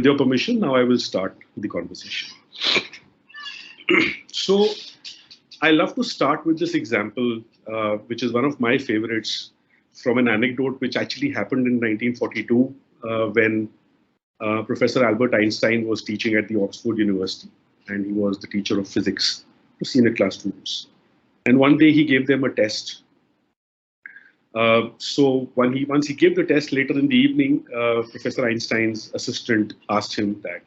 With your permission, now I will start the conversation. So I love to start with this example, which is one of my favorites, from an anecdote which actually happened in 1942 when Professor Albert Einstein was teaching at the Oxford University, and he was the teacher of physics to senior class students. And one day he gave them a test. So once he gave the test later in the evening, Professor Einstein's assistant asked him that,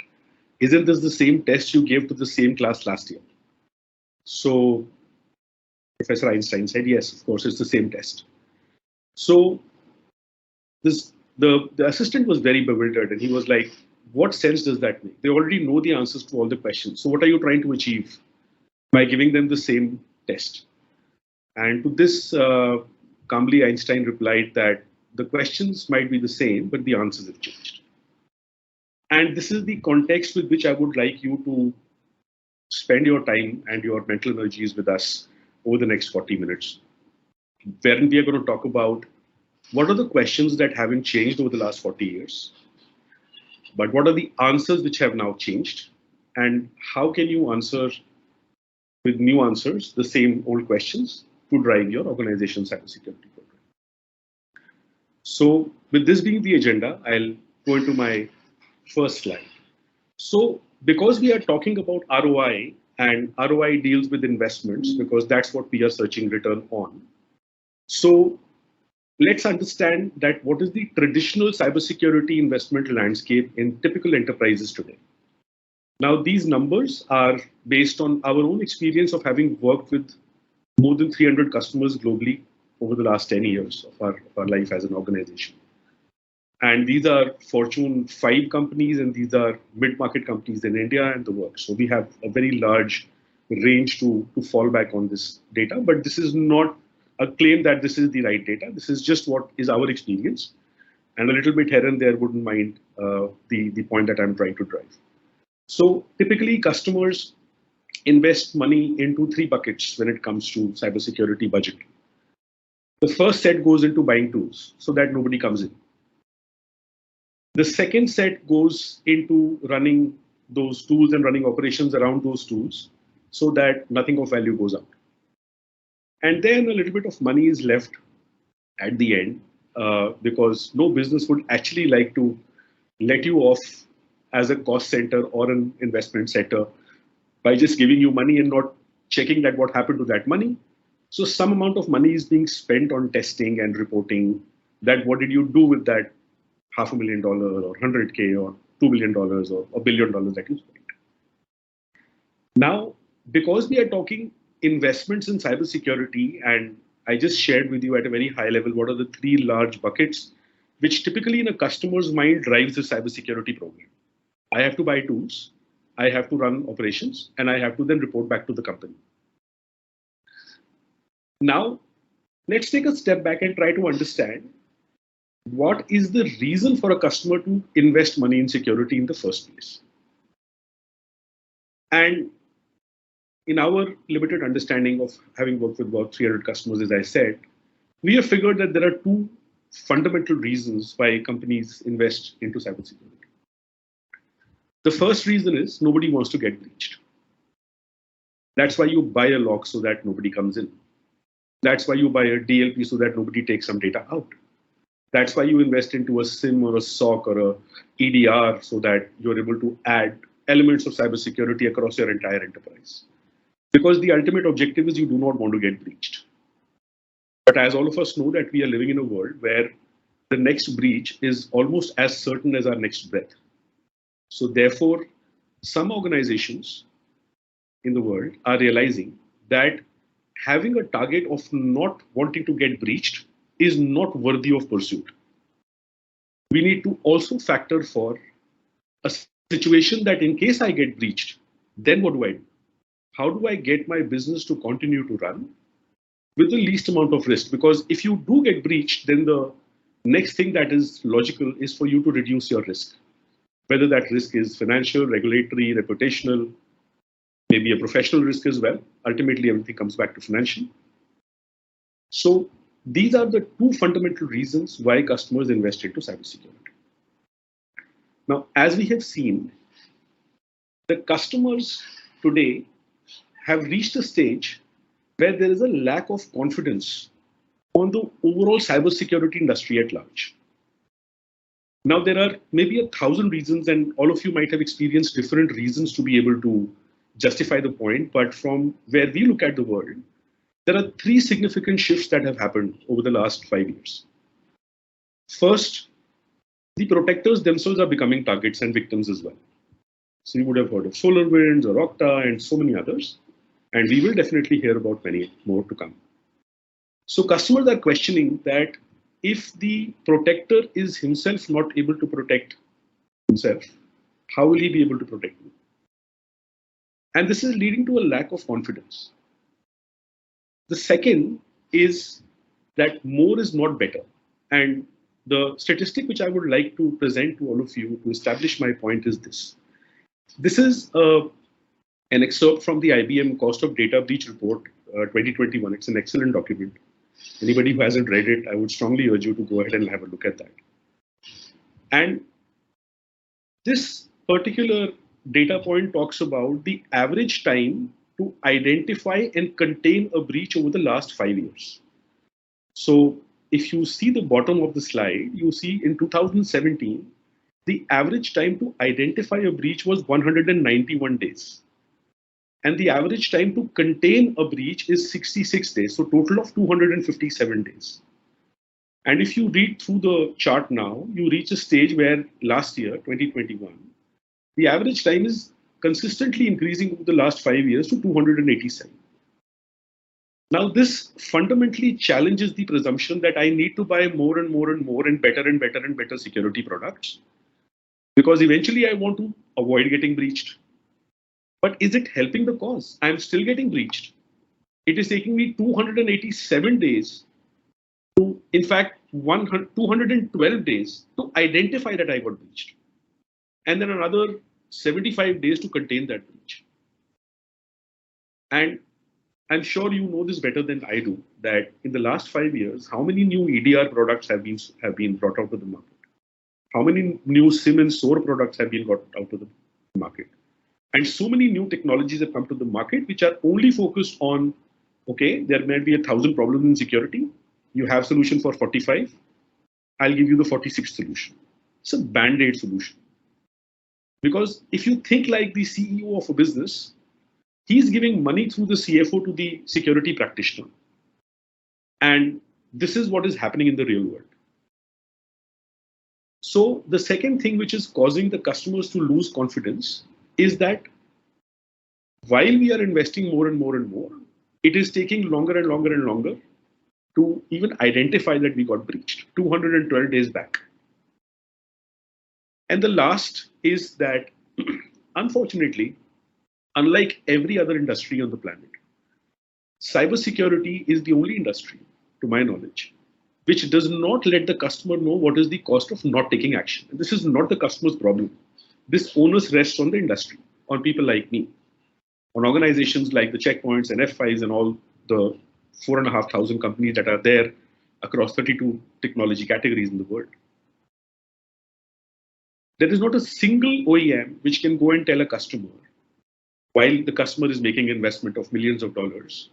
"Isn't this the same test you gave to the same class last year?" So Professor Einstein said, "Yes, of course, it's the same test." So the assistant was very bewildered, and he was like, "What sense does that make? They already know the answers to all the questions. So what are you trying to achieve by giving them the same test?" And to this, calmly, Einstein replied that the questions might be the same, but the answers have changed. And this is the context with which I would like you to spend your time and your mental energies with us over the next 40 minutes, wherein we are going to talk about what are the questions that haven't changed over the last 40 years, but what are the answers which have now changed, and how can you answer with new answers the same old questions to drive your organization's cybersecurity program. So with this being the agenda, I'll go into my first slide. So because we are talking about ROI, and ROI deals with investments because that's what we are searching return on. So let's understand that what is the traditional cybersecurity investment landscape in typical enterprises today. Now, these numbers are based on our own experience of having worked with more than 300 customers globally over the last 10 years of our life as an organization. And these are Fortune 5 companies, and these are mid-market companies in India and the world. So we have a very large range to fall back on this data, but this is not a claim that this is the right data. This is just what is our experience, and a little bit here and there wouldn't mind the point that I'm trying to drive. So typically customers invest money into 3 buckets when it comes to cybersecurity budget. The first set goes into buying tools so that nobody comes in. The second set goes into running those tools and running operations around those tools so that nothing of value goes out. And then a little bit of money is left at the end because no business would actually like to let you off as a cost center or an investment center by just giving you money and not checking that what happened to that money. So some amount of money is being spent on testing and reporting that what did you do with that $500,000 or 100K or $2 million or $1 billion that you spent. Now, because we are talking investments in cybersecurity, and I just shared with you at a very high level what are the 3 large buckets which typically in a customer's mind drives the cybersecurity program. I have to buy tools, I have to run operations, and I have to then report back to the company. Now, let's take a step back and try to understand what is the reason for a customer to invest money in security in the first place. And in our limited understanding of having worked with about 300 customers, as I said, we have figured that there are 2 fundamental reasons why companies invest into cybersecurity. The first reason is nobody wants to get breached. That's why you buy a lock so that nobody comes in. That's why you buy a DLP so that nobody takes some data out. That's why you invest into a SIM or a SOC or a EDR so that you're able to add elements of cybersecurity across your entire enterprise. Because the ultimate objective is you do not want to get breached. But as all of us know that we are living in a world where the next breach is almost as certain as our next breath. So therefore, some organizations in the world are realizing that having a target of not wanting to get breached is not worthy of pursuit. We need to also factor for a situation that in case I get breached, then what do I do? How do I get my business to continue to run with the least amount of risk? Because if you do get breached, then the next thing that is logical is for you to reduce your risk. Whether that risk is financial, regulatory, reputational, maybe a professional risk as well. Ultimately, everything comes back to financial. So these are the 2 fundamental reasons why customers invest into cybersecurity. Now, as we have seen, the customers today have reached a stage where there is a lack of confidence on the overall cybersecurity industry at large. Now, there are maybe 1,000 reasons, and all of you might have experienced different reasons to be able to justify the point. But from where we look at the world, there are three significant shifts that have happened over the last 5 years. First, the protectors themselves are becoming targets and victims as well. So you would have heard of SolarWinds or Okta and so many others. And we will definitely hear about many more to come. So customers are questioning that if the protector is himself not able to protect himself, how will he be able to protect me? And this is leading to a lack of confidence. The second is that more is not better. And the statistic which I would like to present to all of you to establish my point is this. This is an excerpt from the IBM Cost of Data Breach Report 2021. It's an excellent document. Anybody who hasn't read it, I would strongly urge you to go ahead and have a look at that. And this particular data point talks about the average time to identify and contain a breach over the last 5 years. So if you see the bottom of the slide, you see in 2017, the average time to identify a breach was 191 days. And the average time to contain a breach is 66 days, so total of 257 days. And if you read through the chart now, you reach a stage where last year, 2021, the average time is consistently increasing over the last 5 years to 287. Now, this fundamentally challenges the presumption that I need to buy more and more and more and better security products, because eventually I want to avoid getting breached. But is it helping the cause? I'm still getting breached. It is taking me 287 days to, in fact, 212 days to identify that I got breached. And then another 75 days to contain that breach. And I'm sure you know this better than I do, that in the last 5 years, how many new EDR products have been brought out to the market? How many new SIM and SOAR products have been brought out to the market? And so many new technologies have come to the market, which are only focused on, okay, there might be 1,000 problems in security. You have solution for 45. I'll give you the 46th solution. It's a band-aid solution. Because if you think like the CEO of a business, he's giving money through the CFO to the security practitioner. And this is what is happening in the real world. So the second thing which is causing the customers to lose confidence is that while we are investing more and more and more, it is taking longer and longer and longer to even identify that we got breached, 212 days back. And the last is that, unfortunately, unlike every other industry on the planet, cybersecurity is the only industry, to my knowledge, which does not let the customer know what is the cost of not taking action. And this is not the customer's problem. This onus rests on the industry, on people like me, on organizations like the Checkpoints and F5s and all the 4,500 companies that are there across 32 technology categories in the world. There is not a single OEM which can go and tell a customer, while the customer is making an investment of millions of dollars,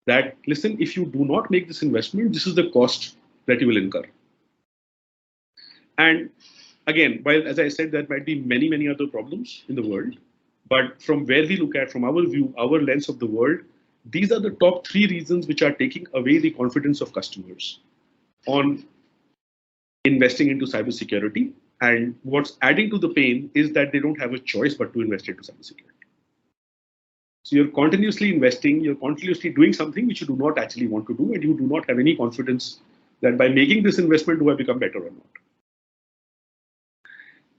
that, listen, if you do not make this investment, this is the cost that you will incur. And again, while, as I said, there might be many, many other problems in the world, but from where we look at, from our view, our lens of the world, these are the top 3 reasons which are taking away the confidence of customers on investing into cybersecurity. And what's adding to the pain is that they don't have a choice but to invest into cybersecurity. So you're continuously investing, you're continuously doing something which you do not actually want to do, and you do not have any confidence that by making this investment, do I become better or not?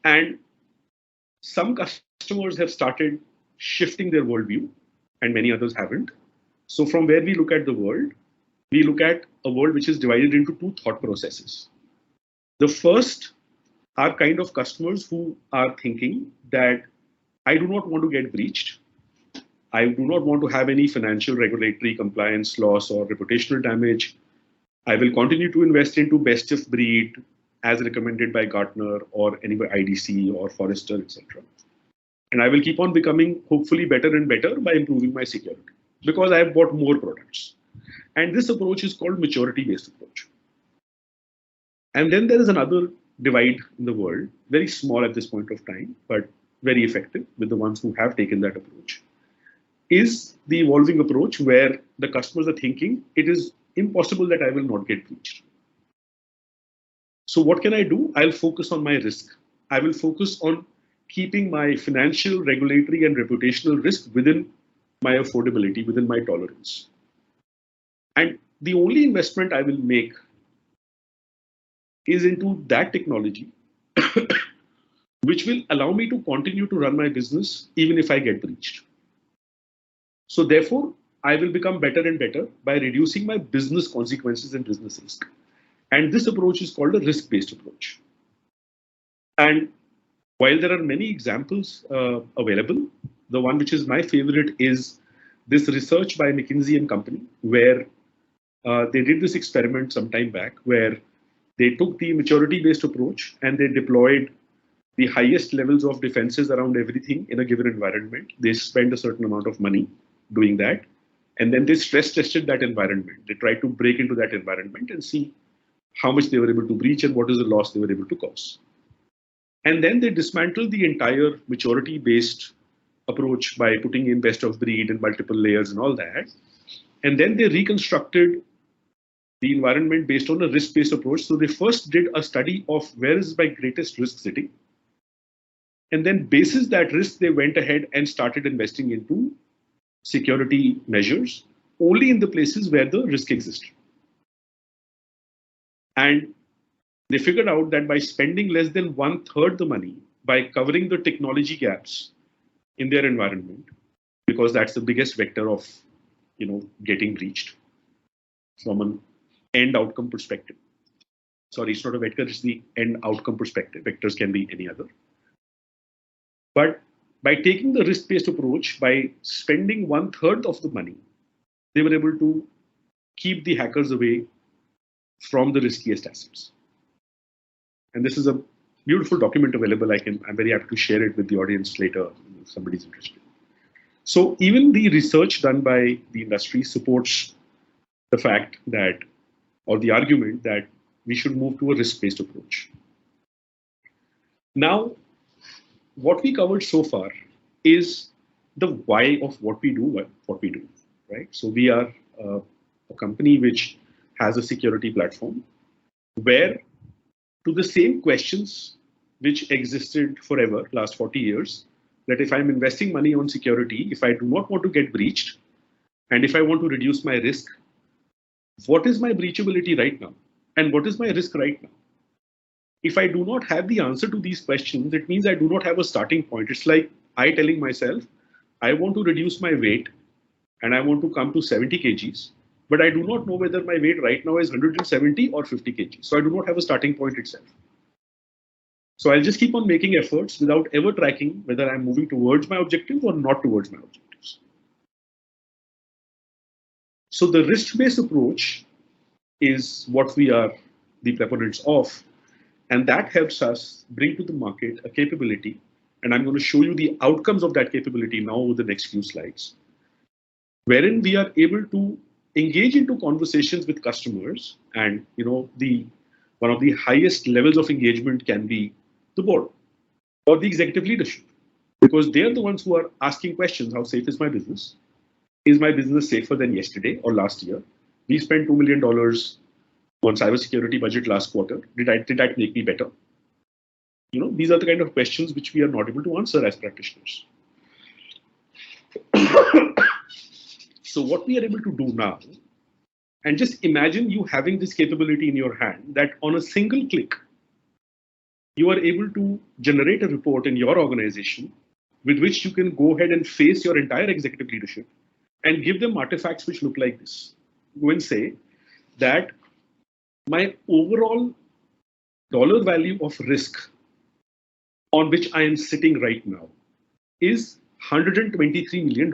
And some customers have started shifting their worldview, and many others haven't. So from where we look at the world, we look at a world which is divided into 2 thought processes. The first are kind of customers who are thinking that I do not want to get breached. I do not want to have any financial, regulatory, compliance loss or reputational damage. I will continue to invest into best of breed as recommended by Gartner or any IDC or Forrester, etc. And I will keep on becoming hopefully better and better by improving my security because I have bought more products. And this approach is called maturity-based approach. And then there is another divide in the world, very small at this point of time, but very effective with the ones who have taken that approach, is the evolving approach where the customers are thinking it is impossible that I will not get breached. So what can I do? I'll focus on my risk. I will focus on keeping my financial, regulatory, and reputational risk within my affordability, within my tolerance. And the only investment I will make is into that technology, which will allow me to continue to run my business even if I get breached. So therefore, I will become better and better by reducing my business consequences and business risk. And this approach is called a risk-based approach. And while there are many examples available, the one which is my favorite is this research by McKinsey and Company, where they did this experiment some time back, where they took the maturity-based approach and they deployed the highest levels of defenses around everything in a given environment. They spent a certain amount of money doing that. And then they stress tested that environment. They tried to break into that environment and see how much they were able to breach and what is the loss they were able to cause. And then they dismantled the entire maturity-based approach by putting in best of breed and multiple layers and all that. And then they reconstructed the environment based on a risk-based approach. So they first did a study of where is my greatest risk sitting. And then basis that risk, they went ahead and started investing into security measures only in the places where the risk existed. And they figured out that by spending less than 1/3 the money by covering the technology gaps in their environment, because that's the biggest vector of getting breached from an end outcome perspective. Sorry, it's not a vector, it's the end outcome perspective. Vectors can be any other. But by taking the risk-based approach, by spending 1/3 of the money, they were able to keep the hackers away from the riskiest assets. And this is a beautiful document available. I'm very happy to share it with the audience later if somebody's interested. So even the research done by the industry supports the fact that, or the argument that we should move to a risk-based approach. Now, what we covered so far is the why of what we do, right? So we are a company which has a security platform where to the same questions which existed forever, last 40 years, that if I'm investing money on security, if I do not want to get breached, and if I want to reduce my risk, what is my breachability right now? And what is my risk right now? If I do not have the answer to these questions, it means I do not have a starting point. It's like I telling myself, I want to reduce my weight and I want to come to 70 kgs, but I do not know whether my weight right now is 170 or 50 kgs. So I do not have a starting point itself. So I'll just keep on making efforts without ever tracking whether I'm moving towards my objective or not towards my objectives. So the risk-based approach is what we are the proponents of. And that helps us bring to the market a capability. And I'm going to show you the outcomes of that capability now over the next few slides, wherein we are able to engage into conversations with customers. And one of the highest levels of engagement can be the board or the executive leadership, because they are the ones who are asking questions. How safe is my business? Is my business safer than yesterday or last year? We spent $2 million on cybersecurity budget last quarter. Did that make me better? These are the kind of questions which we are not able to answer as practitioners. So what we are able to do now, and just imagine you having this capability in your hand, that on a single click, you are able to generate a report in your organization with which you can go ahead and face your entire executive leadership and give them artifacts which look like this. Go and say that my overall dollar value of risk on which I am sitting right now is $123 million.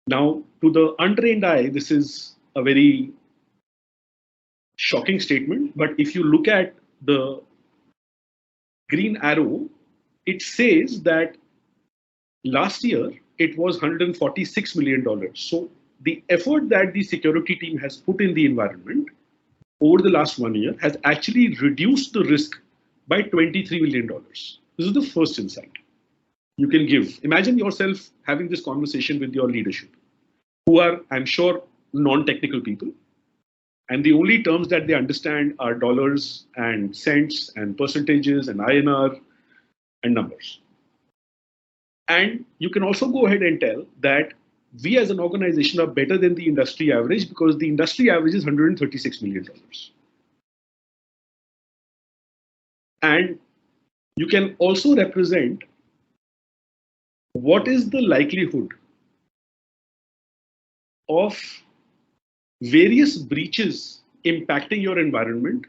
Now, to the untrained eye, this is a very shocking statement, but if you look at the green arrow, it says that last year it was $146 million. So the effort that the security team has put in the environment over the last 1 year has actually reduced the risk by $23 million. This is the first insight you can give. Imagine yourself having this conversation with your leadership, who are, I'm sure, non-technical people. And the only terms that they understand are dollars and cents and percentages and INR and numbers. And you can also go ahead and tell that we as an organization are better than the industry average because the industry average is $136 million. And you can also represent what is the likelihood of various breaches impacting your environment,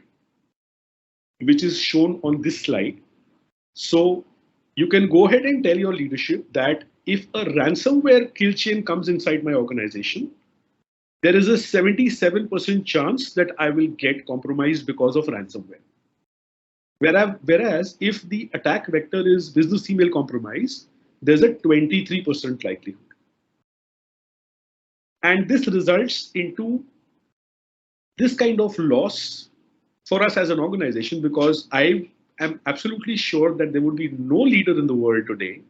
which is shown on this slide. So you can go ahead and tell your leadership that if a ransomware kill chain comes inside my organization, there is a 77% chance that I will get compromised because of ransomware. Whereas if the attack vector is business email compromise, there's a 23% likelihood. And this results into this kind of loss for us as an organization, because I am absolutely sure that there would be no leader in the world today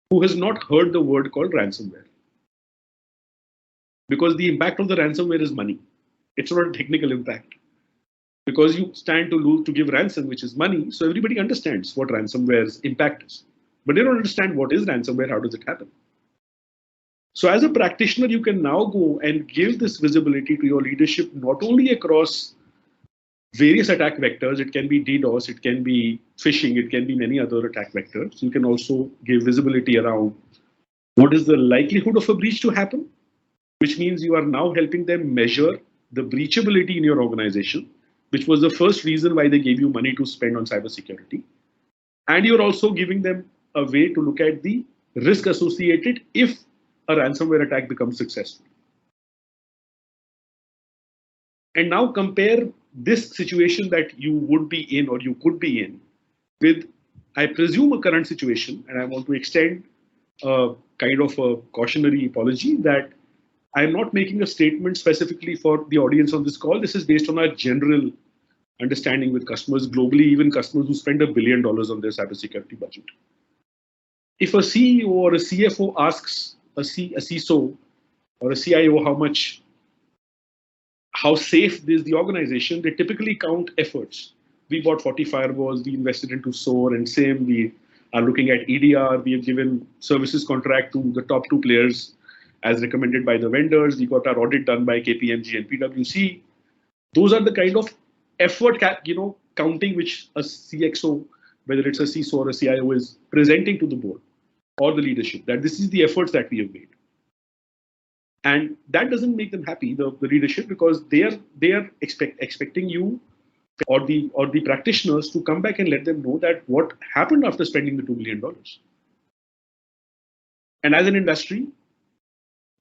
who has not heard the word called ransomware. Because the impact of the ransomware is money. It's not a technical impact. Because you stand to lose to give ransom, which is money, so everybody understands what ransomware's impact is. But they don't understand what is ransomware, how does it happen? So as a practitioner, you can now go and give this visibility to your leadership, not only across various attack vectors. It can be DDoS, it can be phishing, it can be many other attack vectors. You can also give visibility around what is the likelihood of a breach to happen, which means you are now helping them measure the breachability in your organization, which was the first reason why they gave you money to spend on cybersecurity. And you're also giving them a way to look at the risk associated if a ransomware attack becomes successful. And now compare this situation that you would be in or you could be in with, I presume, a current situation. And I want to extend a kind of a cautionary apology that I'm not making a statement specifically for the audience on this call. This is based on our general understanding with customers globally, even customers who spend $1 billion on their cybersecurity budget. If a CEO or a CFO asks a CISO or a CIO how safe is the organization, they typically count efforts. We bought 40 firewalls, we invested into SOAR and SIEM, we are looking at EDR, we have given services contract to the top 2 players as recommended by the vendors, we got our audit done by KPMG and PwC. Those are the kind of effort counting which a CXO, whether it's a CISO or a CIO, is presenting to the board or the leadership, that this is the efforts that we have made. And that doesn't make them happy, the leadership, because they are expecting you or the practitioners to come back and let them know that what happened after spending the $2 million. And as an industry,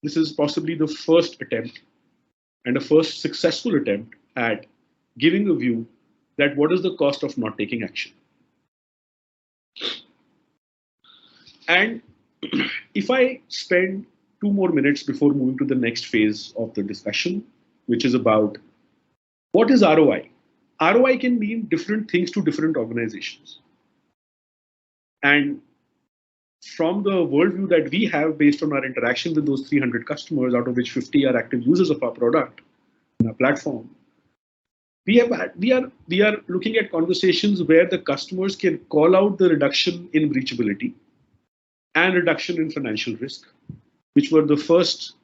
this is possibly the first attempt and a first successful attempt at giving a view that what is the cost of not taking action. And if I spend 2 more minutes before moving to the next phase of the discussion, which is about what is ROI? ROI can mean different things to different organizations. And from the worldview that we have based on our interaction with those 300 customers, out of which 50 are active users of our product and our platform, we are looking at conversations where the customers can call out the reduction in breachability and reduction in financial risk, which were the first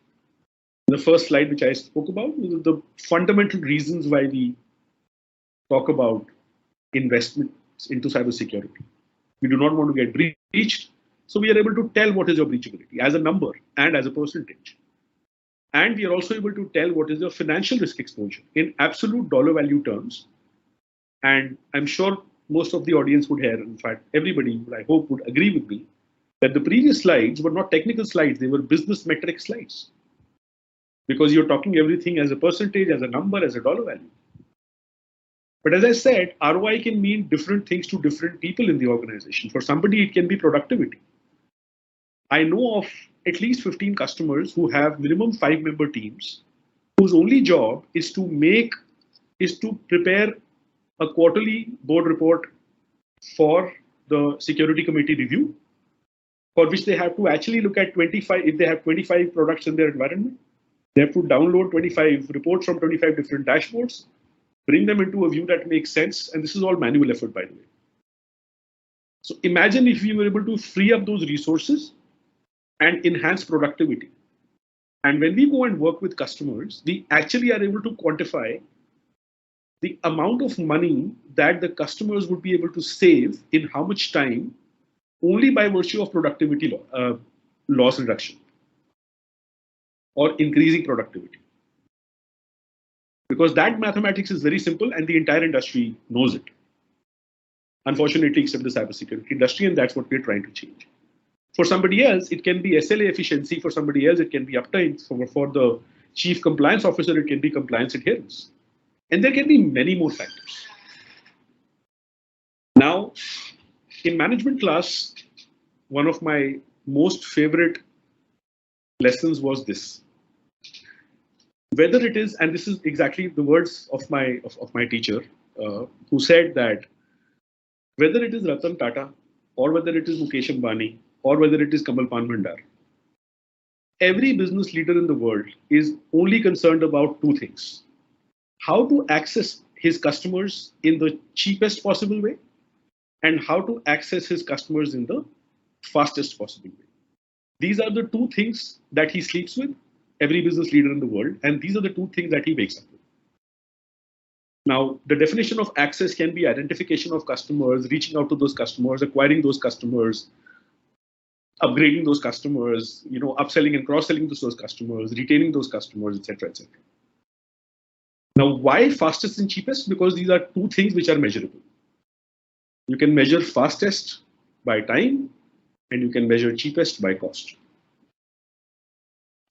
slide which I spoke about, the fundamental reasons why we talk about investments into cybersecurity. We do not want to get breached, so we are able to tell what is your breachability as a number and as a percentage. And we are also able to tell what is your financial risk exposure in absolute dollar value terms. And I'm sure most of the audience would hear, in fact, everybody, I hope, would agree with me, that the previous slides were not technical slides, they were business metric slides. Because you're talking everything as a percentage, as a number, as a dollar value. But as I said, ROI can mean different things to different people in the organization. For somebody, it can be productivity. I know of at least 15 customers who have minimum 5-member teams whose only job is to prepare a quarterly board report for the security committee review, for which they have to actually look at 25, if they have 25 products in their environment, they have to download 25 reports from 25 different dashboards, bring them into a view that makes sense, and this is all manual effort, by the way. So imagine if we were able to free up those resources and enhance productivity. And when we go and work with customers, we actually are able to quantify the amount of money that the customers would be able to save in how much time only by virtue of productivity loss reduction or increasing productivity. Because that mathematics is very simple and the entire industry knows it. Unfortunately, except the cybersecurity industry, and that's what we're trying to change. For somebody else, it can be SLA efficiency. For somebody else, it can be uptime. For the chief compliance officer, it can be compliance adherence. And there can be many more factors. Now, in management class, one of my most favorite lessons was this. Whether it is, and this is exactly the words of my teacher, who said that whether it is Ratan Tata, or whether it is Mukesh Ambani, or whether it is Kamal Pan Bhandar, every business leader in the world is only concerned about two things: how to access his customers in the cheapest possible way, and how to access his customers in the fastest possible way. These are the two things that he sleeps with, every business leader in the world, and these are the two things that he wakes up with. Now, the definition of access can be identification of customers, reaching out to those customers, acquiring those customers, upgrading those customers, upselling and cross-selling to those customers, retaining those customers, etc., etc. Now, why fastest and cheapest? Because these are two things which are measurable. You can measure fastest by time, and you can measure cheapest by cost.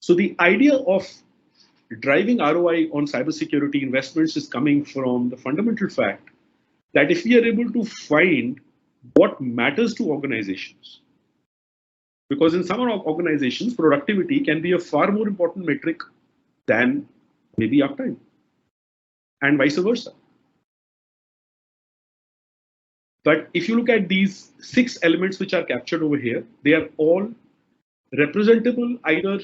So the idea of driving ROI on cybersecurity investments is coming from the fundamental fact that if we are able to find what matters to organizations, because in some organizations, productivity can be a far more important metric than maybe uptime, and vice versa. But if you look at these 6 elements which are captured over here, they are all representable either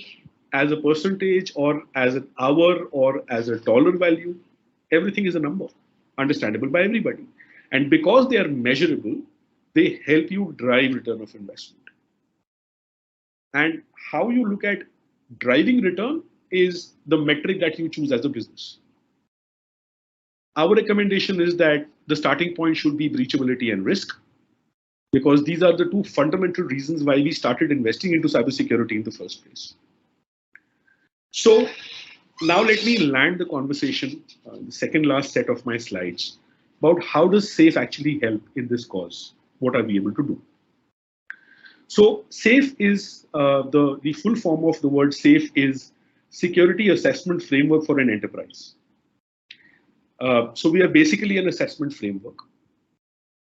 as a percentage or as an hour or as a dollar value. Everything is a number, understandable by everybody. And because they are measurable, they help you drive return of investment. And how you look at driving return is the metric that you choose as a business. Our recommendation is that the starting point should be breachability and risk, because these are the two fundamental reasons why we started investing into cybersecurity in the first place. So now let me land the conversation, the second last set of my slides, about how does SAFE actually help in this cause? What are we able to do? So SAFE is the full form of the word SAFE is Security Assessment Framework for an Enterprise. So we are basically an assessment framework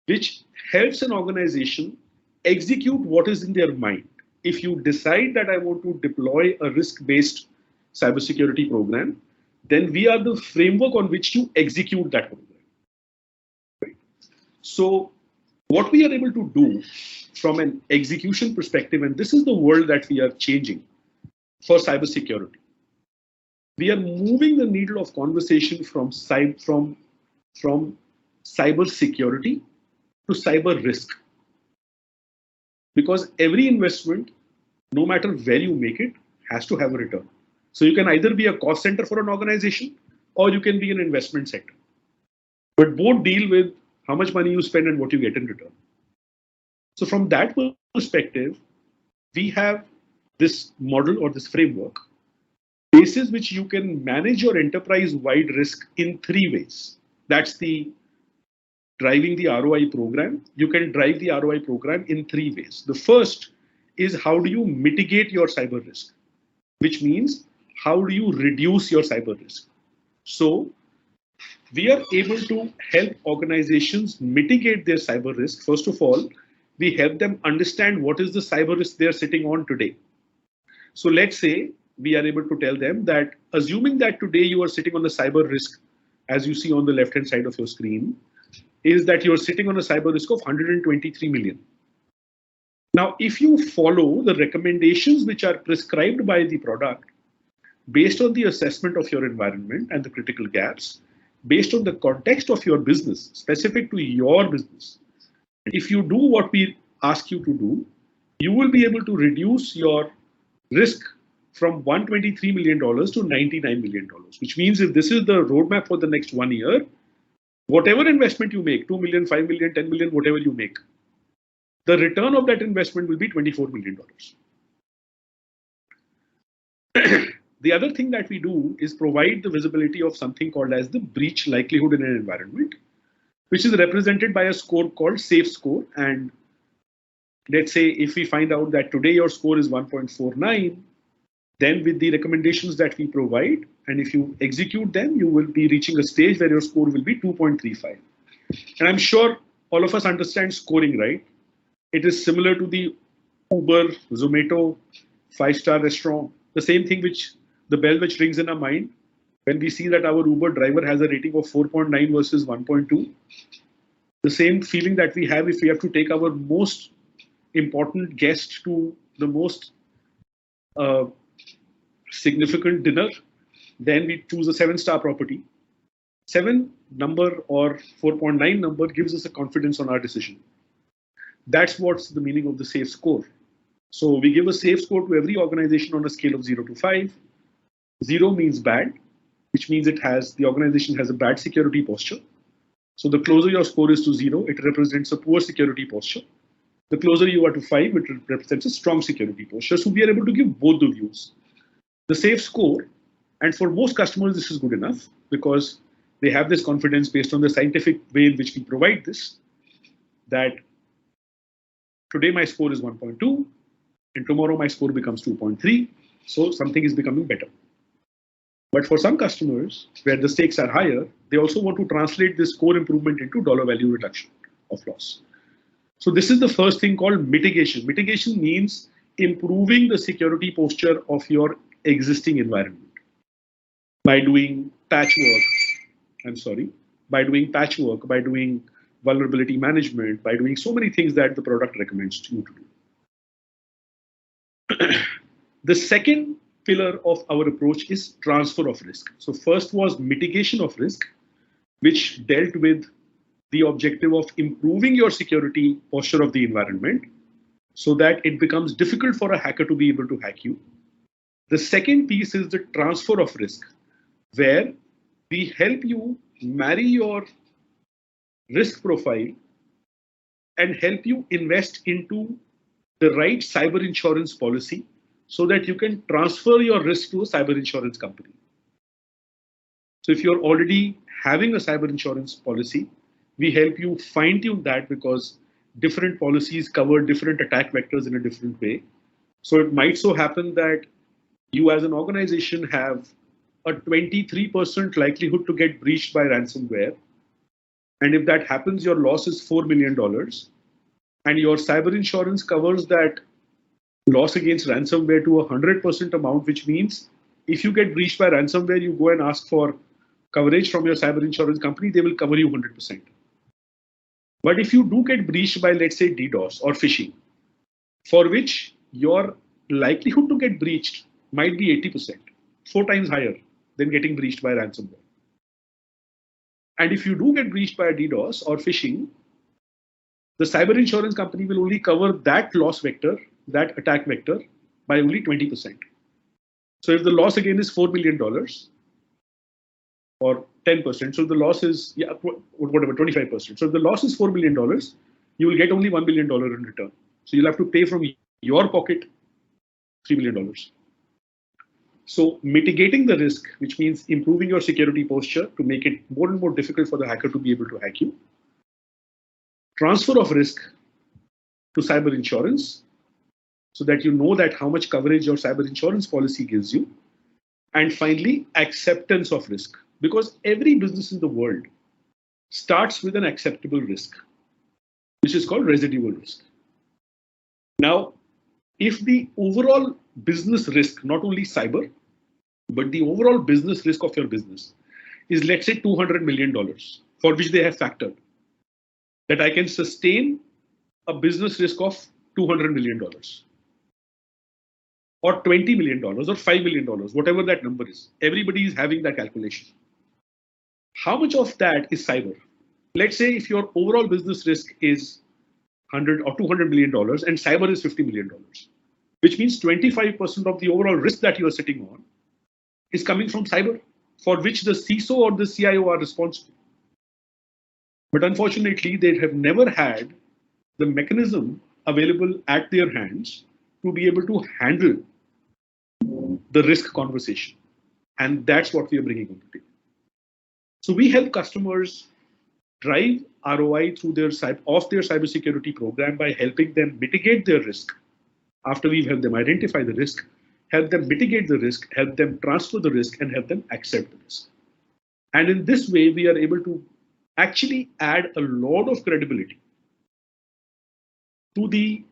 which helps an organization execute what is in their mind. If you decide that I want to deploy a risk-based cybersecurity program, then we are the framework on which you execute that program. Right? So what we are able to do from an execution perspective, and this is the world that we are changing for cybersecurity. We are moving the needle of conversation from cybersecurity to cyber risk. Because every investment, no matter where you make it, has to have a return. So you can either be a cost center for an organization, or you can be an investment sector. But both deal with how much money you spend and what you get in return. So from that perspective, we have this model or this framework, basis which you can manage your enterprise-wide risk in 3 ways. That's the driving the ROI program. You can drive the ROI program in 3 ways. The first is how do you mitigate your cyber risk, which means how do you reduce your cyber risk? So We are able to help organizations mitigate their cyber risk. First of all, we help them understand what is the cyber risk they are sitting on today. So let's say we are able to tell them that assuming that today you are sitting on the cyber risk, as you see on the left-hand side of your screen, is that you're sitting on a cyber risk of 123 million. Now, if you follow the recommendations which are prescribed by the product, based on the assessment of your environment and the critical gaps, based on the context of your business, specific to your business, if you do what we ask you to do, you will be able to reduce your risk from $123 million to $99 million, which means if this is the roadmap for the next 1 year, whatever investment you make, 2 million, 5 million, 10 million, whatever you make, the return of that investment will be $24 million. The other thing that we do is provide the visibility of something called as the breach likelihood in an environment, which is represented by a score called safe score. And let's say if we find out that today your score is 1.49, then with the recommendations that we provide, and if you execute them, you will be reaching a stage where your score will be 2.35. And I'm sure all of us understand scoring, right? It is similar to the Uber, Zomato, 5-star restaurant, the same thing which the bell which rings in our mind when we see that our Uber driver has a rating of 4.9 versus 1.2. The same feeling that we have if we have to take our most important guest to the most significant dinner, then we choose a 7-star property. 7 number or 4.9 number gives us a confidence on our decision. That's what's the meaning of the safe score. So we give a safe score to every organization on a scale of 0 to 5. 0 means bad, which means the organization has a bad security posture. So the closer your score is to 0, it represents a poor security posture. The closer you are to 5, it represents a strong security posture. So we are able to give both the views. The safe score, and for most customers, this is good enough because they have this confidence based on the scientific way in which we provide this, that today my score is 1.2, and tomorrow my score becomes 2.3. So something is becoming better. But for some customers where the stakes are higher, they also want to translate this score improvement into dollar value reduction of loss. So this is the first thing called mitigation. Mitigation means improving the security posture of your existing environment by doing patchwork, by doing vulnerability management, by doing so many things that the product recommends you to do. The second pillar of our approach is transfer of risk. So first was mitigation of risk, which dealt with the objective of improving your security posture of the environment so that it becomes difficult for a hacker to be able to hack you. The second piece is the transfer of risk, where we help you marry your risk profile and help you invest into the right cyber insurance policy so that you can transfer your risk to a cyber insurance company. So if you're already having a cyber insurance policy, we help you fine-tune that because different policies cover different attack vectors in a different way. So it might so happen that you as an organization have a 23% likelihood to get breached by ransomware. And if that happens, your loss is $4 million. And your cyber insurance covers that loss against ransomware to 100% amount, which means if you get breached by ransomware, you go and ask for coverage from your cyber insurance company, they will cover you 100%. But if you do get breached by, let's say, DDoS or phishing, for which your likelihood to get breached might be 80%, 4 times higher than getting breached by ransomware. And if you do get breached by DDoS or phishing, the cyber insurance company will only cover that loss vector, that attack vector, by only 20%. So if the loss again is $4 million or 10%, so the loss is, whatever, 25%. So if the loss is $4 million, you will get only $1 million in return. So you'll have to pay from your pocket $3 million. So mitigating the risk, which means improving your security posture to make it more and more difficult for the hacker to be able to hack you. Transfer of risk to cyber insurance so that you know that how much coverage your cyber insurance policy gives you. And finally, acceptance of risk. Because every business in the world starts with an acceptable risk, which is called residual risk. Now, if the overall business risk, not only cyber, but the overall business risk of your business is, let's say, $200 million, for which they have factored that I can sustain a business risk of $200 million or $20 million or $5 million, whatever that number is. Everybody is having that calculation. How much of that is cyber? Let's say if your overall business risk is $100 or $200 million and cyber is $50 million, which means 25% of the overall risk that you are sitting on is coming from cyber, for which the CISO or the CIO are responsible. But unfortunately, they have never had the mechanism available at their hands to be able to handle the risk conversation. And that's what we are bringing on the table. So we help customers drive ROI through their cybersecurity program by helping them mitigate their risk. After we've helped them identify the risk, help them mitigate the risk, help them transfer the risk, and help them accept the risk. And in this way, we are able to actually add a lot of credibility to the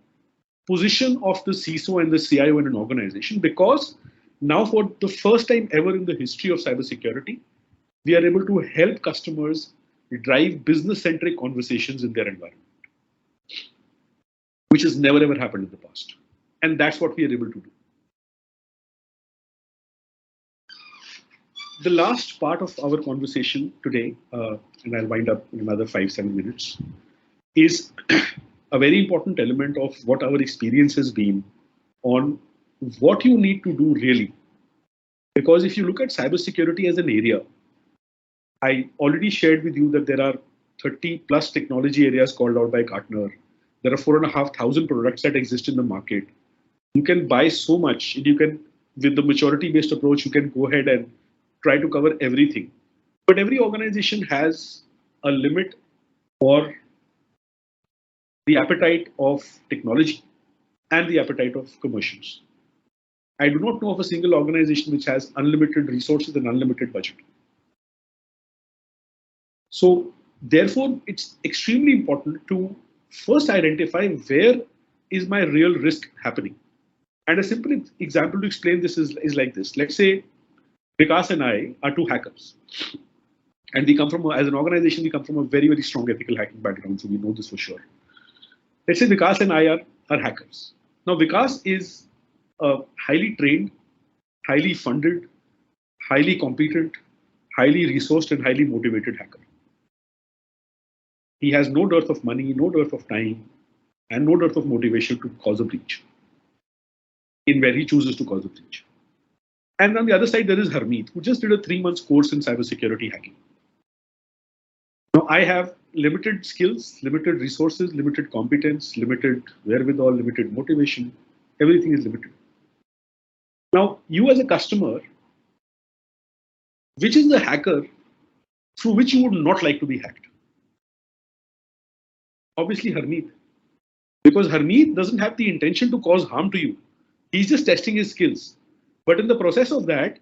position of the CISO and the CIO in an organization, because now for the first time ever in the history of cybersecurity, we are able to help customers drive business-centric conversations in their environment, which has never ever happened in the past. And that's what we are able to do. The last part of our conversation today, and I'll wind up in another 5-7 minutes, is a very important element of what our experience has been on what you need to do really. Because if you look at cybersecurity as an area, I already shared with you that there are 30 plus technology areas called out by Gartner. There are 4,500 products that exist in the market. You can buy so much, and you can, with the maturity-based approach, you can go ahead and try to cover everything. But every organization has a limit for the appetite of technology and the appetite of commercials. I do not know of a single organization which has unlimited resources and unlimited budget. So therefore, it's extremely important to first identify where is my real risk happening. And a simple example to explain this is like this. Let's say Vikas and I are two hackers. And we come from, as an organization, we come from a very, very strong ethical hacking background. So we know this for sure. Let's say Vikas and I are hackers. Now, Vikas is a highly trained, highly funded, highly competent, highly resourced, and highly motivated hacker. He has no dearth of money, no dearth of time, and no dearth of motivation to cause a breach in where he chooses to cause a breach. And on the other side, there is Harmeet, who just did a 3-month course in cybersecurity hacking. Now, I have limited skills, limited resources, limited competence, limited wherewithal, limited motivation. Everything is limited. Now, you as a customer, which is the hacker through which you would not like to be hacked? Obviously, Harmeet. Because Harmeet doesn't have the intention to cause harm to you. He's just testing his skills. But in the process of that,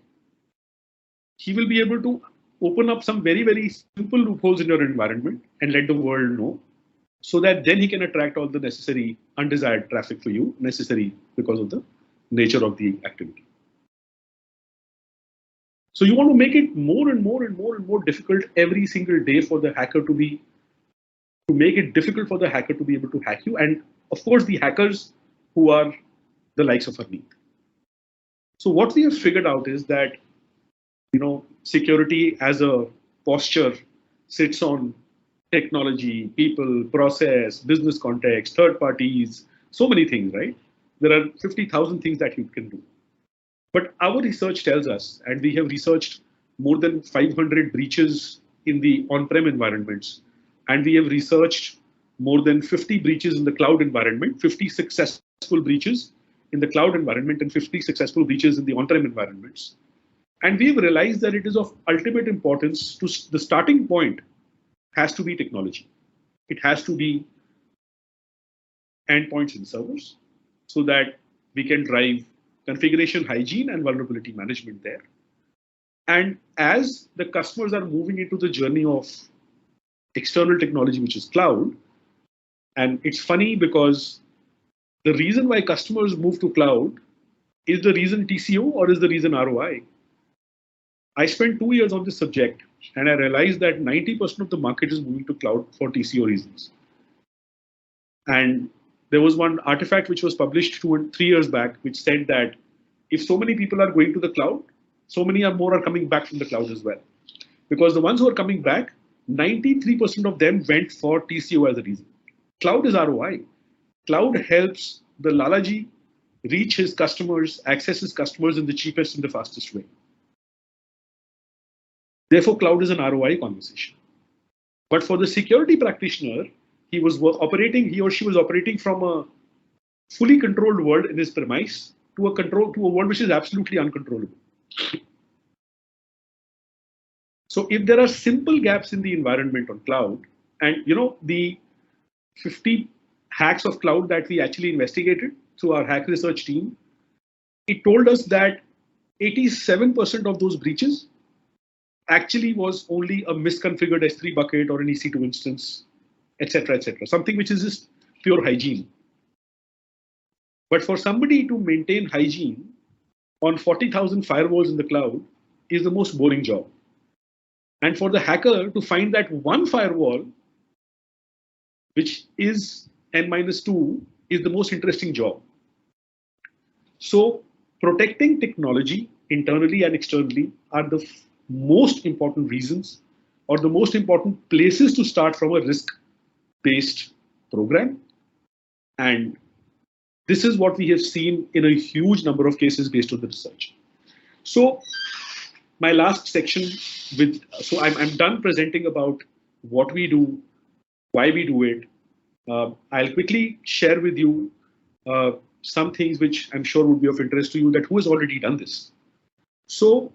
he will be able to open up some very, very simple loopholes in your environment and let the world know, so that then he can attract all the necessary undesired traffic for you, necessary because of the nature of the activity. So you want to make it more and more and more and more difficult every single day for the hacker to make it difficult for the hacker to be able to hack you. And of course, the hackers who are the likes of Harmeet. So what we have figured out is that, security as a posture sits on technology, people, process, business context, third parties, so many things, right? There are 50,000 things that you can do. But our research tells us, and we have researched more than 500 breaches in the on-prem environments, and we have researched more than 50 breaches in the cloud environment, 50 successful breaches in the cloud environment and 50 successful breaches in the on-prem environments. And we've realized that it is of ultimate importance to the starting point has to be technology. It has to be endpoints and servers so that we can drive configuration hygiene and vulnerability management there. And as the customers are moving into the journey of external technology, which is cloud, and it's funny because the reason why customers move to cloud is the reason TCO or is the reason ROI. I spent 2 years on this subject and I realized that 90% of the market is moving to cloud for TCO reasons. And there was one artifact which was published 3 years back, which said that if so many people are going to the cloud, so many more are coming back from the cloud as well. Because the ones who are coming back, 93% of them went for TCO as a reason. Cloud is ROI. Cloud helps the Lalaji reach his customers, access his customers in the cheapest and the fastest way. Therefore, cloud is an ROI conversation. But for the security practitioner, he or she was operating from a fully controlled world in his premise to a world which is absolutely uncontrollable. So if there are simple gaps in the environment on cloud, and the 50 hacks of cloud that we actually investigated through our hack research team, it told us that 87% of those breaches actually was only a misconfigured S3 bucket or an EC2 instance, etc., something which is just pure hygiene. But for somebody to maintain hygiene on 40,000 firewalls in the cloud is the most boring job. And for the hacker to find that one firewall, which is N-2, is the most interesting job. So protecting technology internally and externally are the most important reasons or the most important places to start from a risk-based program. And this is what we have seen in a huge number of cases based on the research. So my last section I'm done presenting about what we do, why we do it. I'll quickly share with you some things which I'm sure would be of interest to you, that who has already done this. So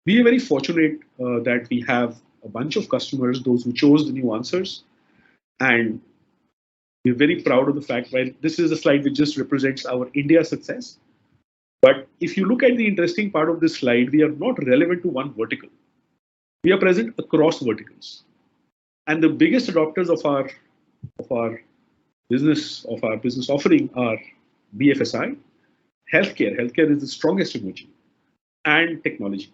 we are very fortunate that we have a bunch of customers, those who chose the new answers. And we're very proud of the fact that this is a slide which just represents our India success. But if you look at the interesting part of this slide, we are not relevant to one vertical. We are present across verticals. And the biggest adopters of our business offering are BFSI, healthcare. Healthcare is the strongest emerging, and technology.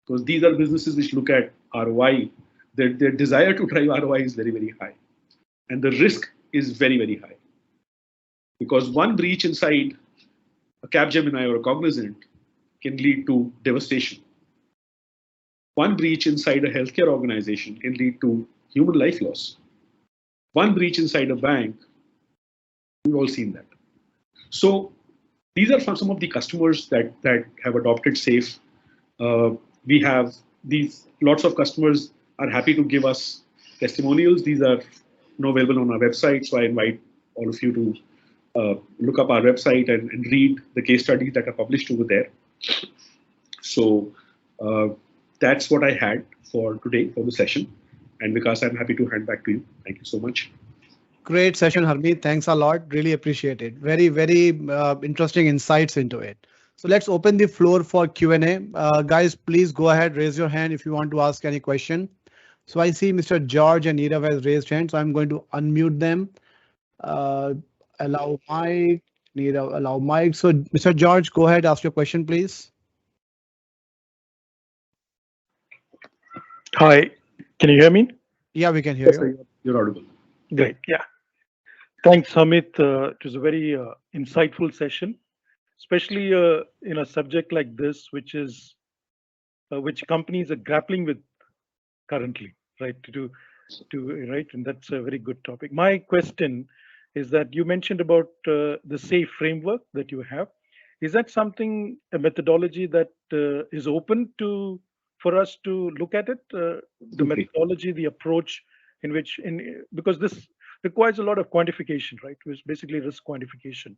Because these are businesses which look at ROI. Their desire to drive ROI is very, very high. And the risk is very, very high. Because one breach inside a Capgemini or a Cognizant can lead to devastation. One breach inside a healthcare organization can lead to human life loss. One breach inside a bank, we've all seen that. So these are some of the customers that have adopted SAFE. We have lots of customers are happy to give us testimonials. These are available on our website. So I invite all of you to look up our website and read the case studies that are published over there. So that's what I had for today for the session. And Vikas, I'm happy to hand back to you. Thank you so much. Great session, Harmeet. Thanks a lot. Really appreciate it. Very, very interesting insights into it. So let's open the floor for Q&A. Guys, please go ahead, raise your hand if you want to ask any question. So I see Mr. George and Nirav has raised hands, so I'm going to unmute them. Allow mic, Nirav, allow mic. So Mr. George, go ahead, ask your question, please. Hi, can you hear me? Yeah, we can hear you. You're audible. Great, yeah. Thanks, Hamid. It was a very insightful session, especially in a subject like this, which companies are grappling with currently, right? Right, and that's a very good topic. My question is that you mentioned about the SAFE framework that you have. Is that something, a methodology that is open for us to look at it? The methodology, the approach in which, because this requires a lot of quantification, right? Which is basically risk quantification.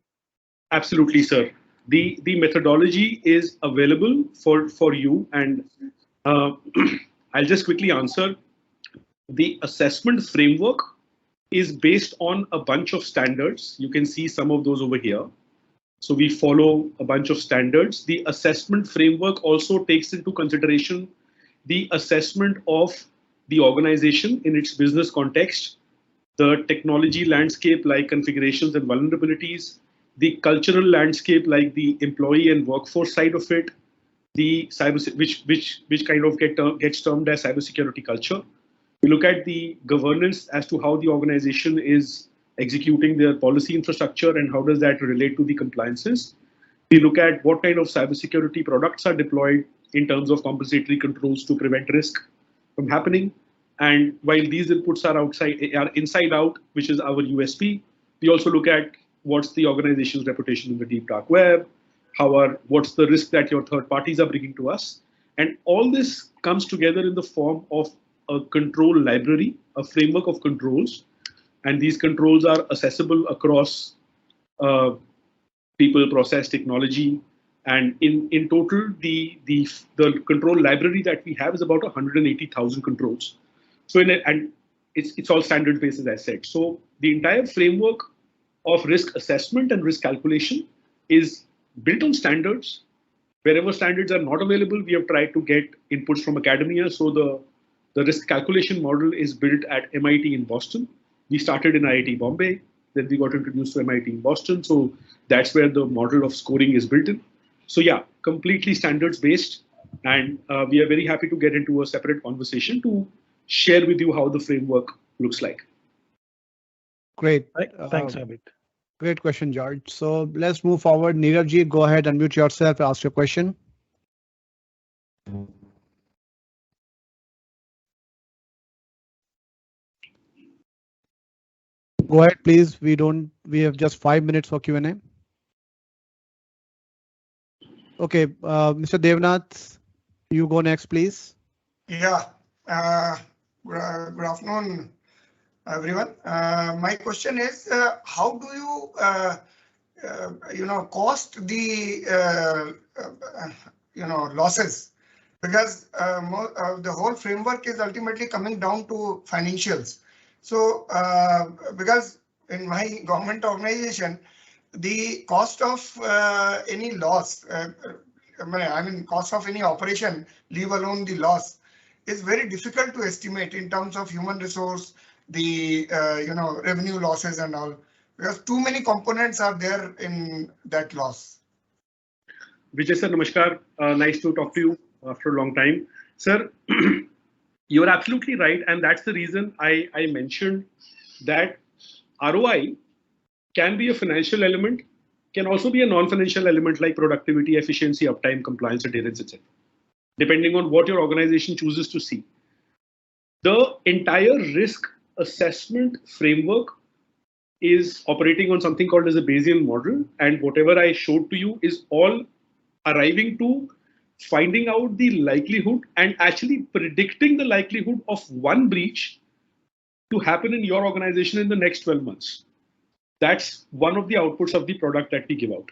Absolutely, sir. The methodology is available for you, and I'll just quickly answer. The assessment framework is based on a bunch of standards. You can see some of those over here. So we follow a bunch of standards. The assessment framework also takes into consideration the assessment of the organization in its business context, the technology landscape like configurations and vulnerabilities, the cultural landscape like the employee and workforce side of it, the cyber which kind of gets termed as cybersecurity culture. We look at the governance as to how the organization is executing their policy infrastructure and how does that relate to the compliances. We look at what kind of cybersecurity products are deployed in terms of compensatory controls to prevent risk from happening. And while these inputs are inside out, which is our USP, we also look at what's the organization's reputation in the deep dark web, what's the risk that your third parties are bringing to us. And all this comes together in the form of a control library, a framework of controls. And these controls are accessible across people, process, technology. And in total, the control library that we have is about 180,000 controls. So it's all standard based, as I said. So the entire framework of risk assessment and risk calculation is built on standards. Wherever standards are not available, we have tried to get inputs from academia. So the risk calculation model is built at MIT in Boston. We started in IIT Bombay, then we got introduced to MIT in Boston. So that's where the model of scoring is built in. So yeah, completely standards based. And we are very happy to get into a separate conversation to share with you how the framework looks like. Great. Thanks, Amit. Great question, George. So let's move forward. Neeraj, go ahead, unmute yourself, ask your question. Go ahead, please. We have just 5 minutes for Q&A. Okay, Mr. Devnath, you go next, please. Yeah. Good afternoon, everyone. My question is, how do you, cost the, losses? Because the whole framework is ultimately coming down to financials. So, because in my government organization, the cost of any loss, cost of any operation, leave alone the loss, is very difficult to estimate in terms of human resource, the revenue losses and all, because too many components are there in that loss. Vijay sir, namaskar. Nice to talk to you after a long time. Sir, you're absolutely right. And that's the reason I mentioned that ROI can be a financial element, can also be a non-financial element like productivity, efficiency, uptime, compliance, adherence, etc. Depending on what your organization chooses to see. The entire risk assessment framework is operating on something called as a Bayesian model. And whatever I showed to you is all arriving to finding out the likelihood and actually predicting the likelihood of one breach to happen in your organization in the next 12 months. That's one of the outputs of the product that we give out.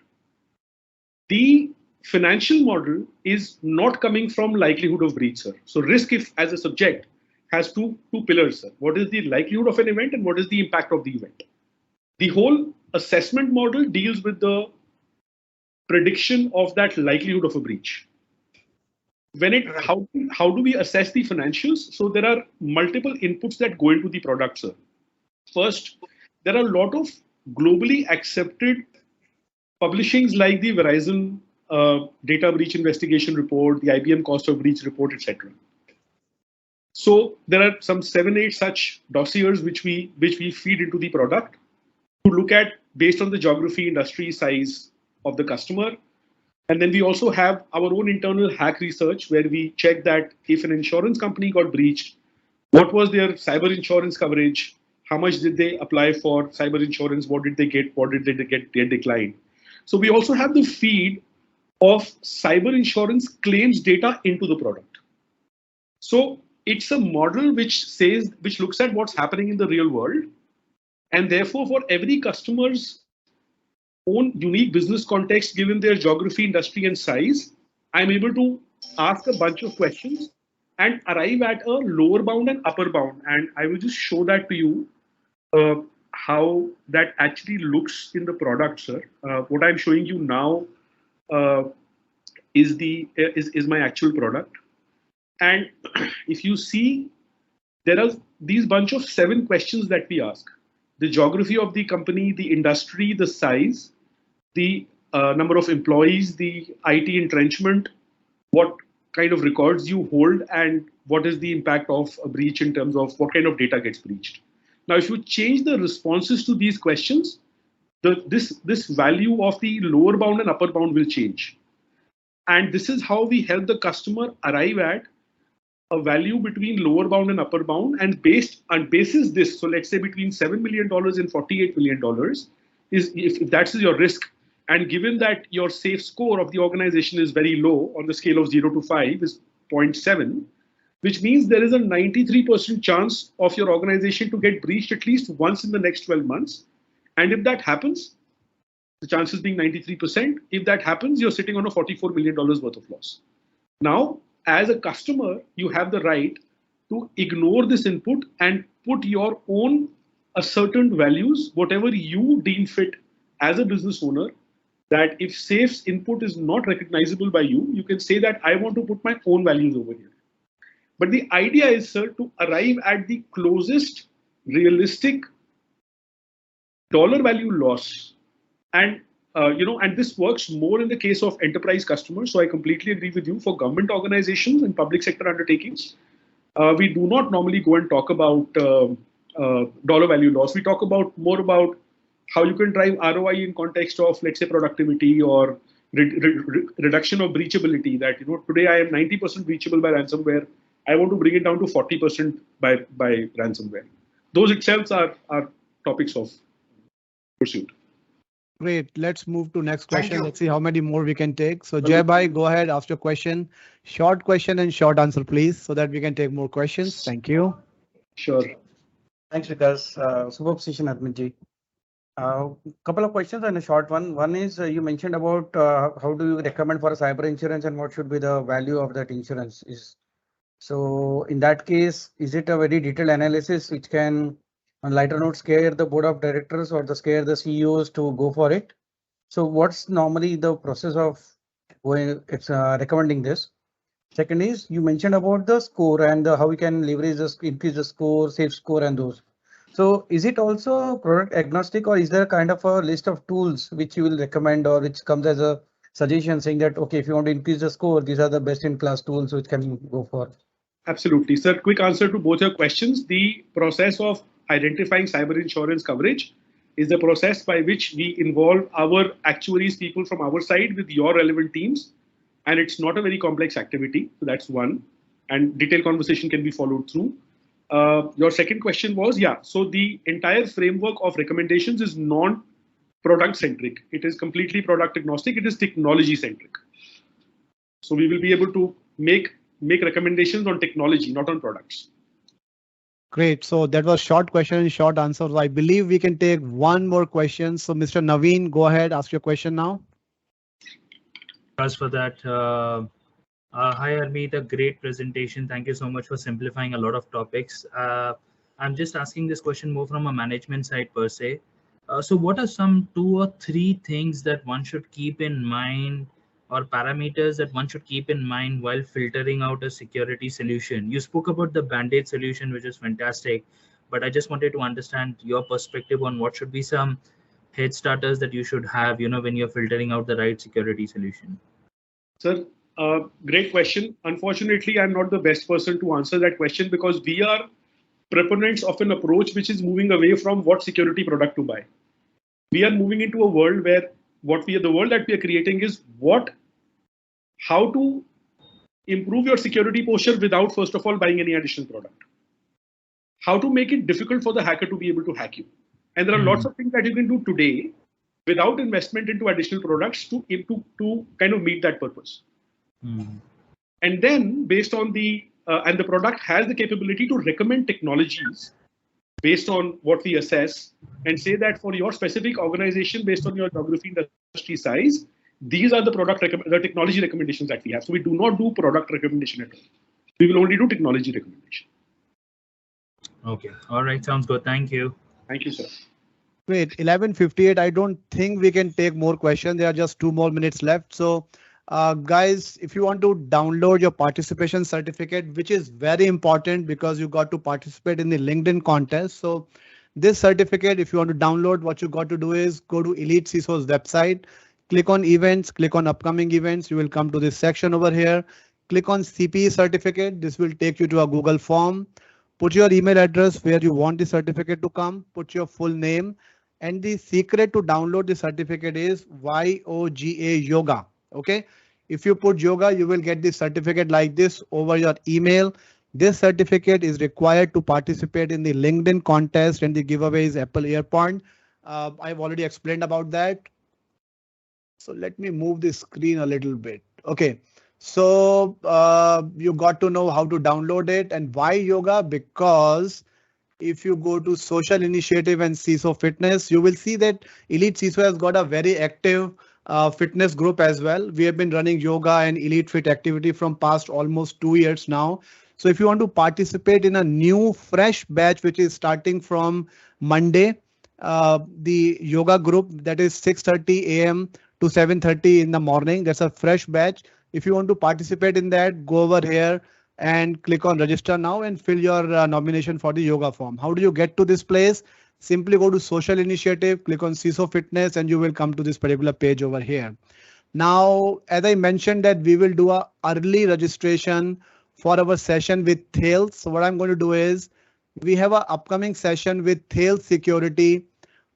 The financial model is not coming from likelihood of breach, sir. So risk, if as a subject, has two pillars, sir. What is the likelihood of an event and what is the impact of the event? The whole assessment model deals with the prediction of that likelihood of a breach. How do we assess the financials? So there are multiple inputs that go into the product, sir. First, there are a lot of globally accepted publishings like the Verizon data breach investigation report, the IBM cost of breach report, etc. So there are some 7-8 such dossiers which we feed into the product to look at based on the geography, industry, size of the customer. And then we also have our own internal hack research where we check that if an insurance company got breached, what was their cyber insurance coverage? How much did they apply for cyber insurance? What did they get? What did they get declined? So we also have the feed of cyber insurance claims data into the product. So it's a model which looks at what's happening in the real world. And therefore, for every customer's own unique business context, given their geography, industry, and size, I'm able to ask a bunch of questions and arrive at a lower bound and upper bound. And I will just show that to you. how that actually looks in the product, sir. What I'm showing you now is my actual product. And if you see, there are these bunch of 7 questions that we ask: the geography of the company, the industry, the size, the number of employees, the IT entrenchment, what kind of records you hold, and what is the impact of a breach in terms of what kind of data gets breached. Now, if you change the responses to these questions, this value of the lower bound and upper bound will change. And this is how we help the customer arrive at a value between lower bound and upper bound, and basis this. So let's say between $7 million and $48 million is if that is your risk. And given that your safe score of the organization is very low on the scale of 0 to 5 is 0.7, which means there is a 93% chance of your organization to get breached at least once in the next 12 months. And if that happens, the chances being 93%, if that happens, you're sitting on a $44 million worth of loss. Now, as a customer, you have the right to ignore this input and put your own ascertained values, whatever you deem fit as a business owner, that if SAFE's input is not recognizable by you, you can say that I want to put my own values over here. But the idea is, sir, to arrive at the closest realistic dollar value loss. And and this works more in the case of enterprise customers. So I completely agree with you. For government organizations and public sector undertakings, we do not normally go and talk about dollar value loss. We talk about more about how you can drive ROI in context of, let's say, productivity or reduction of breachability. That today I am 90% breachable by ransomware. I want to bring it down to 40% by ransomware. Those itself are topics of pursuit. Great. Let's move to next question. Let's see how many more we can take. So Jay bhai, go ahead, ask your question. Short question and short answer, please, so that we can take more questions. Thank you. Sure. Thanks, Vikas. Superb session, Admin. Couple of questions and a short one. One is you mentioned about how do you recommend for a cyber insurance and what should be the value of that insurance is. So in that case, is it a very detailed analysis which can, on lighter note, scare the board of directors or scare the CEOs to go for it? So what's normally the process of recommending this? Second is you mentioned about the score and how we can leverage increase the score, safe score and those. So is it also product agnostic, or is there kind of a list of tools which you will recommend or which comes as a suggestion saying that, okay, if you want to increase the score, these are the best in class tools which can go for? Absolutely, sir. Quick answer to both your questions. The process of identifying cyber insurance coverage is the process by which we involve our actuaries, people from our side, with your relevant teams. And it's not a very complex activity. So that's one. And detailed conversation can be followed through. Your second question was, so the entire framework of recommendations is non-product centric. It is completely product agnostic. It is technology centric. So we will be able to make recommendations on technology, not on products. Great. So that was short question and short answers. I believe we can take one more question. So Mr. Naveen, go ahead, ask your question now. Thanks for that. Hi, Harmeet, a great presentation. Thank you so much for simplifying a lot of topics. I'm just asking this question more from a management side per se. So what are some 2 or 3 things that one should keep in mind, or parameters that one should keep in mind while filtering out a security solution? You spoke about the Band-Aid solution, which is fantastic, but I just wanted to understand your perspective on what should be some head starters that you should have, when you're filtering out the right security solution. Sir, great question. Unfortunately, I'm not the best person to answer that question because we are proponents of an approach which is moving away from what security product to buy. We are moving into a world where the world that we are creating is how to improve your security posture without, first of all, buying any additional product. How to make it difficult for the hacker to be able to hack you. And there are lots of things that you can do today without investment into additional products to kind of meet that purpose. And then based on the product has the capability to recommend technologies based on what we assess and say that for your specific organization, based on your geography, industry size, these are the technology recommendations that we have. So we do not do product recommendation at all. We will only do technology recommendation. Okay. All right. Sounds good. Thank you. Thank you, sir. wait, 11:58. I don't think we can take more questions. There are just 2 more minutes left. So guys, if you want to download your participation certificate, which is very important because you got to participate in the LinkedIn contest. So this certificate, if you want to download, what you got to do is go to EliteCISOs website, click on events, click on upcoming events. You will come to this section over here. Click on CPE certificate. This will take you to a Google form. Put your email address where you want the certificate to come. Put your full name. And the secret to download the certificate is YOGA yoga. Okay. If you put yoga, you will get the certificate like this over your email. This certificate is required to participate in the LinkedIn contest and the giveaway is Apple AirPod. I've already explained about that. So let me move the screen a little bit. Okay. So you got to know how to download it and why yoga, because if you go to social initiative and CISO fitness, you will see that Elite CISO has got a very active fitness group as well. We have been running yoga and Elite Fit activity from past almost 2 years now. So if you want to participate in a new fresh batch, which is starting from Monday, the yoga group that is 6:30 a.m. to 7:30 in the morning, that's a fresh batch. If you want to participate in that, go over here and click on register now and fill your nomination for the yoga form. How do you get to this place? Simply go to social initiative, click on CISO fitness, and you will come to this particular page over here. Now, as I mentioned that we will do a early registration for our session with Thales. So what I'm going to do is we have an upcoming session with Thales Security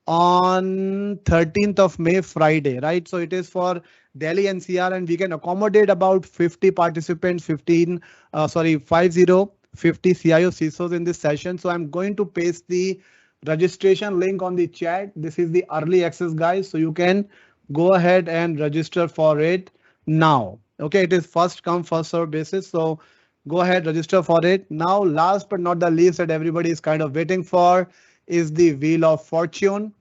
on 13th of May, Friday, right? So it is for Delhi NCR and we can accommodate about 50 participants, 50 CIO CISOs in this session. So I'm going to paste the registration link on the chat. This is the early access, guys. So you can go ahead and register for it now. Okay, it is first come, first serve basis. So go ahead, register for it. Now, last but not the least that everybody is kind of waiting for is the Wheel of Fortune.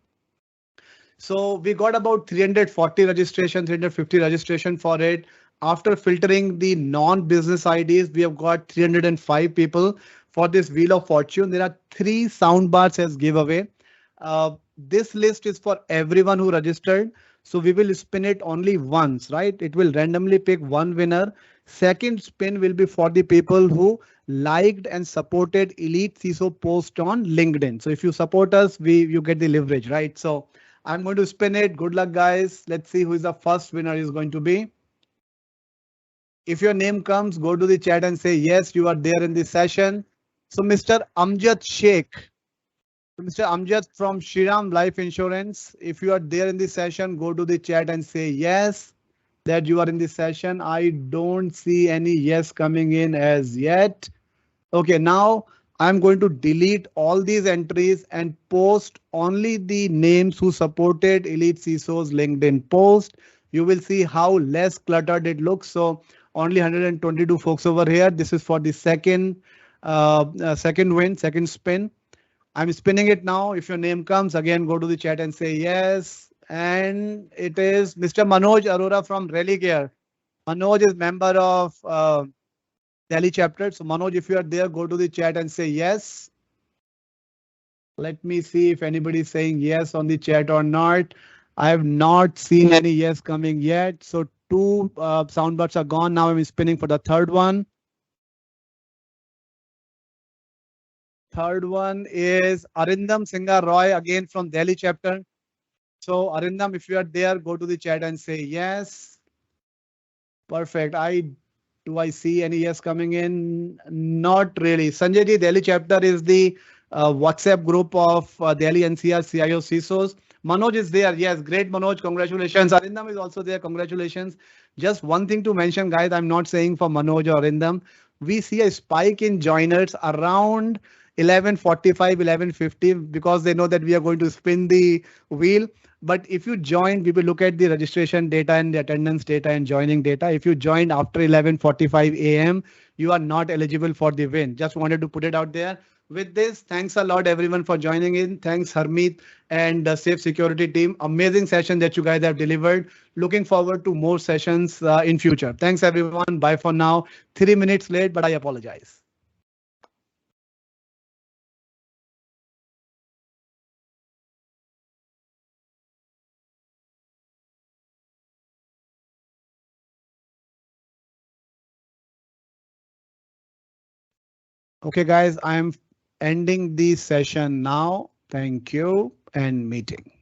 So we got about 340 registration, 350 registration for it. After filtering the non-business IDs, we have got 305 people for this Wheel of Fortune. There are 3 sound bars as giveaway. This list is for everyone who registered. So we will spin it only once, right? It will randomly pick one winner. Second spin will be for the people who liked and supported Elite CISO post on LinkedIn. So if you support us, you get the leverage, right? So I'm going to spin it. Good luck, guys. Let's see who is the first winner is going to be. If your name comes, go to the chat and say, yes, you are there in this session. So Mr. Amjad Sheikh, Mr. Amjad from Shriram Life Insurance, if you are there in this session, go to the chat and say yes, that you are in this session. I don't see any yes coming in as yet. Okay, now I'm going to delete all these entries and post only the names who supported Elite CISO's LinkedIn post. You will see how less cluttered it looks. So only 122 folks over here. This is for the second spin. I'm spinning it now. If your name comes again, go to the chat and say yes. And it is Mr. Manoj Arora from Relicare. Manoj is member of Delhi chapter. So Manoj, if you are there, go to the chat and say yes. Let me see if anybody is saying yes on the chat or not. I have not seen any yes coming yet. So 2 soundbars are gone. Now I'm spinning for the third one. Third one is Arindam Singha Roy, again from Delhi chapter. So Arindam, if you are there, go to the chat and say yes. Perfect. Do I see any yes coming in? Not really. Sanjay ji, Delhi chapter is the WhatsApp group of Delhi NCR CIO CISOs. Manoj is there. Yes, great Manoj. Congratulations. Arindam is also there. Congratulations. Just one thing to mention, guys. I'm not saying for Manoj or Arindam. We see a spike in joiners around 11:45, 11:50 because they know that we are going to spin the wheel. But if you join, we will look at the registration data and the attendance data and joining data. If you joined after 11:45 a.m., you are not eligible for the win. Just wanted to put it out there. With this, thanks a lot, everyone, for joining in. Thanks, Harmeet and the Safe Security team. Amazing session that you guys have delivered. Looking forward to more sessions in future. Thanks, everyone. Bye for now. 3 minutes late, but I apologize. Okay, guys, I am ending the session now. Thank you and meeting.